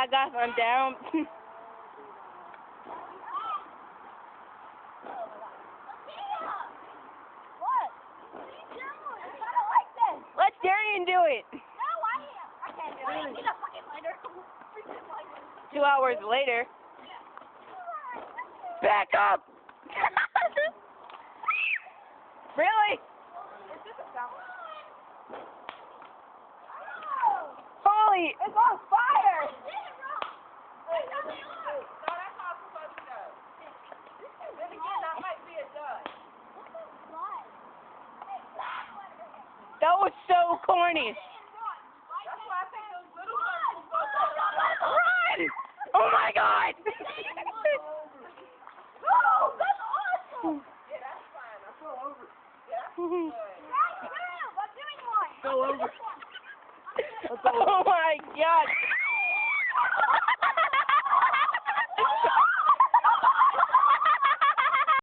I got one down. Let Darian do it. No, I can't do it. Get a fucking lighter. 2 hours later. Back up. Really? Holy! It's on fire! That was so corny. Run! Oh my God! Oh, that's awesome! Oh my God!